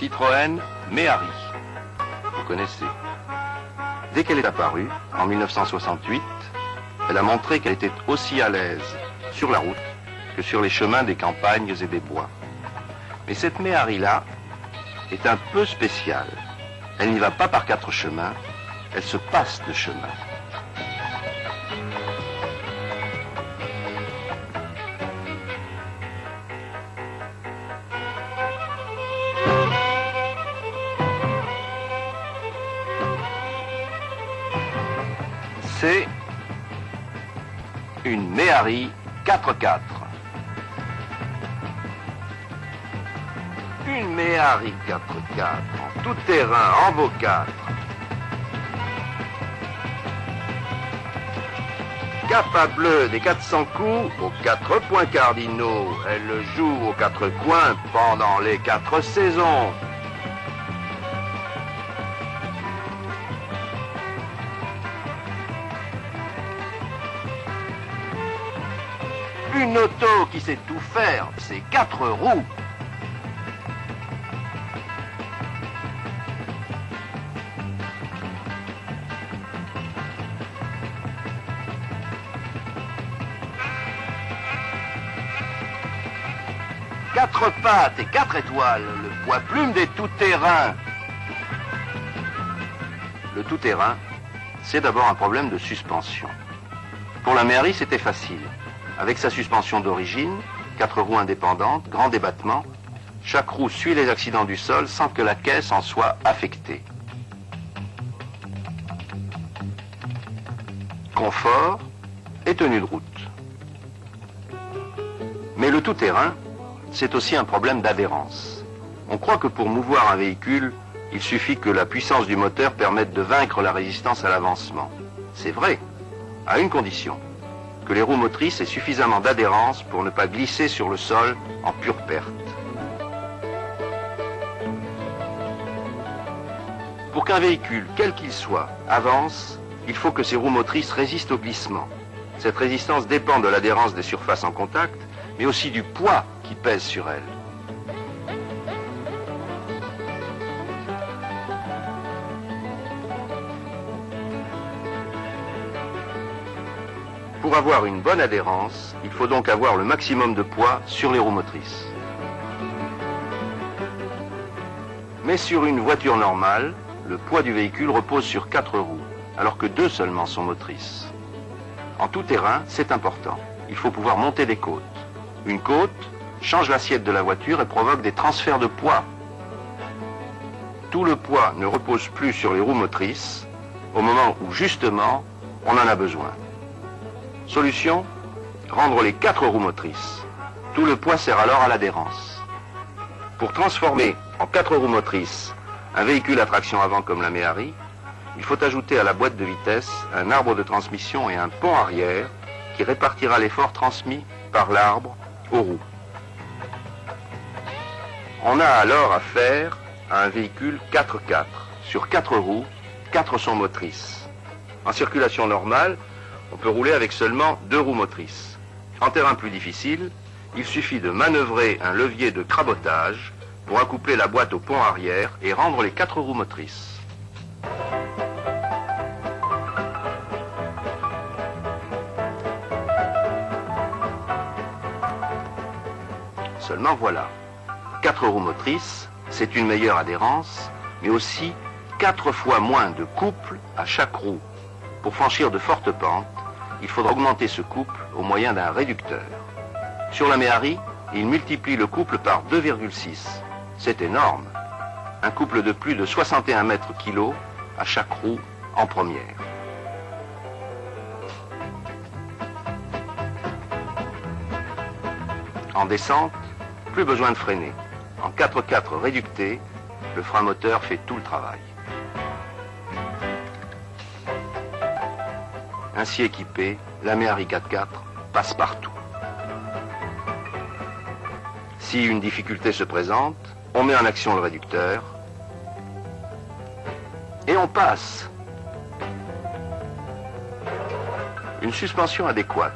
Citroën Méhari. Vous connaissez. Dès qu'elle est apparue, en 1968, elle a montré qu'elle était aussi à l'aise sur la route que sur les chemins des campagnes et des bois. Mais cette Méhari-là est un peu spéciale. Elle n'y va pas par 4 chemins, elle se passe de chemin. C'est une Méhari 4x4. Une Méhari 4x4 en tout terrain, en beau 4. Capable des 400 coups aux 4 points cardinaux. Elle le joue aux 4 coins pendant les 4 saisons. Une auto qui sait tout faire, c'est 4 roues. Quatre pattes et 4 étoiles, le poids plume des tout-terrains. Le tout-terrain, c'est d'abord un problème de suspension. Pour la Méhari, c'était facile. Avec sa suspension d'origine, 4 roues indépendantes, grand débattement, chaque roue suit les accidents du sol sans que la caisse en soit affectée. Confort et tenue de route. Mais le tout-terrain, c'est aussi un problème d'adhérence. On croit que pour mouvoir un véhicule, il suffit que la puissance du moteur permette de vaincre la résistance à l'avancement. C'est vrai, à une condition, que les roues motrices aient suffisamment d'adhérence pour ne pas glisser sur le sol en pure perte. Pour qu'un véhicule, quel qu'il soit, avance, il faut que ses roues motrices résistent au glissement. Cette résistance dépend de l'adhérence des surfaces en contact, mais aussi du poids qui pèse sur elles. Pour avoir une bonne adhérence, il faut donc avoir le maximum de poids sur les roues motrices. Mais sur une voiture normale, le poids du véhicule repose sur 4 roues, alors que 2 seulement sont motrices. En tout terrain, c'est important. Il faut pouvoir monter des côtes. Une côte change l'assiette de la voiture et provoque des transferts de poids. Tout le poids ne repose plus sur les roues motrices au moment où, justement, on en a besoin. Solution, rendre les 4 roues motrices. Tout le poids sert alors à l'adhérence. Pour transformer en 4 roues motrices un véhicule à traction avant comme la Méhari, il faut ajouter à la boîte de vitesse un arbre de transmission et un pont arrière qui répartira l'effort transmis par l'arbre aux roues. On a alors affaire à un véhicule 4x4. Sur 4 roues, 4 sont motrices. En circulation normale, on peut rouler avec seulement 2 roues motrices. En terrain plus difficile, il suffit de manœuvrer un levier de crabotage pour accoupler la boîte au pont arrière et rendre les 4 roues motrices. Seulement voilà, 4 roues motrices, c'est une meilleure adhérence, mais aussi 4 fois moins de couple à chaque roue. Pour franchir de fortes pentes, il faudra augmenter ce couple au moyen d'un réducteur. Sur la Méhari, il multiplie le couple par 2,6. C'est énorme. Un couple de plus de 61 mètres kilos à chaque roue en première. En descente, plus besoin de freiner. En 4x4 réducté, le frein moteur fait tout le travail. Ainsi équipée, la Méhari 4x4 passe partout. Si une difficulté se présente, on met en action le réducteur et on passe. Une suspension adéquate,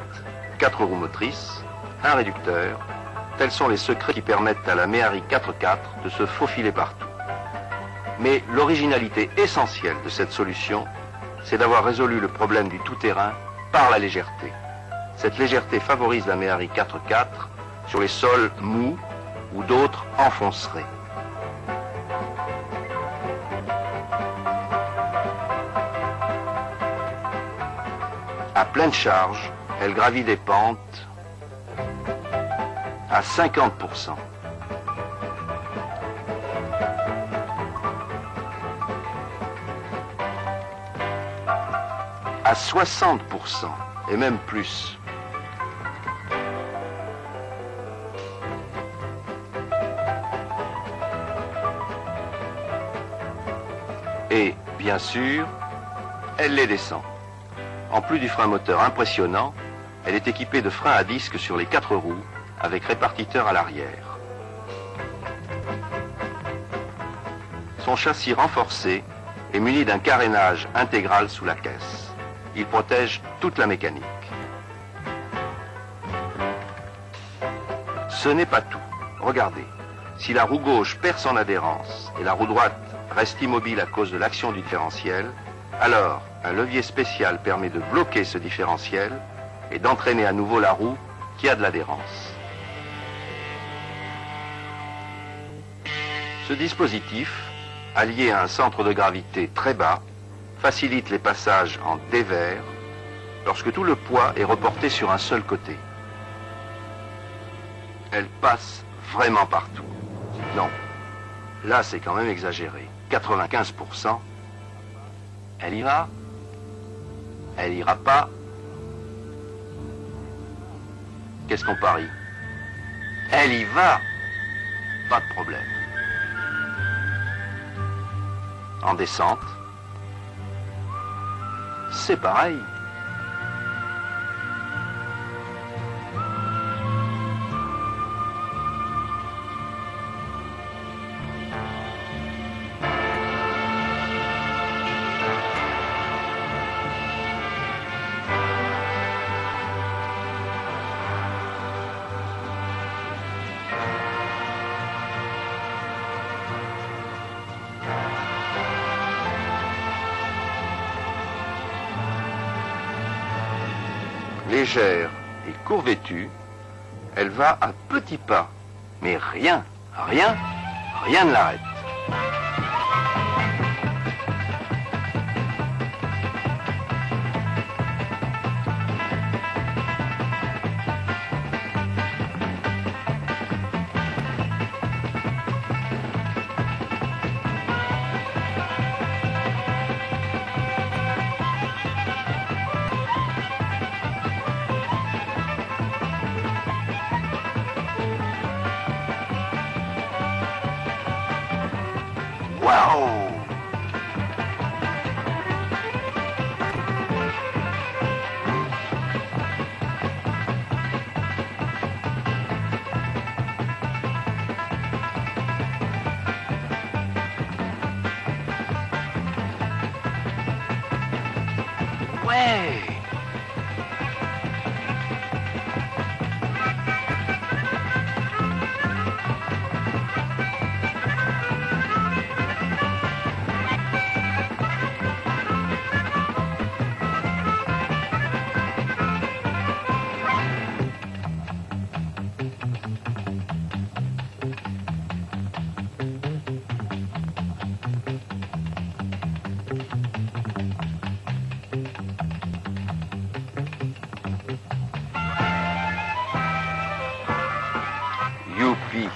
4 roues motrices, un réducteur, tels sont les secrets qui permettent à la Méhari 4x4 de se faufiler partout. Mais l'originalité essentielle de cette solution, c'est d'avoir résolu le problème du tout-terrain par la légèreté. Cette légèreté favorise la méhari 4-4 sur les sols mous où d'autres enfonceraient. À pleine charge, elle gravit des pentes à 50%. À 60% et même plus. Et, bien sûr, elle les descend. En plus du frein moteur impressionnant, elle est équipée de freins à disque sur les 4 roues, avec répartiteur à l'arrière. Son châssis renforcé est muni d'un carénage intégral sous la caisse. Il protège toute la mécanique. Ce n'est pas tout. Regardez, si la roue gauche perd son adhérence et la roue droite reste immobile à cause de l'action du différentiel, alors un levier spécial permet de bloquer ce différentiel et d'entraîner à nouveau la roue qui a de l'adhérence. Ce dispositif, allié à un centre de gravité très bas, facilite les passages en dévers lorsque tout le poids est reporté sur un seul côté. Elle passe vraiment partout. Non, là c'est quand même exagéré. 95%. Elle ira? Elle ira pas? Qu'est-ce qu'on parie? Elle y va? Pas de problème. En descente, c'est pareil. Légère et courvêtue, elle va à petits pas, mais rien ne l'arrête. Waouh! Ouais! Youpi!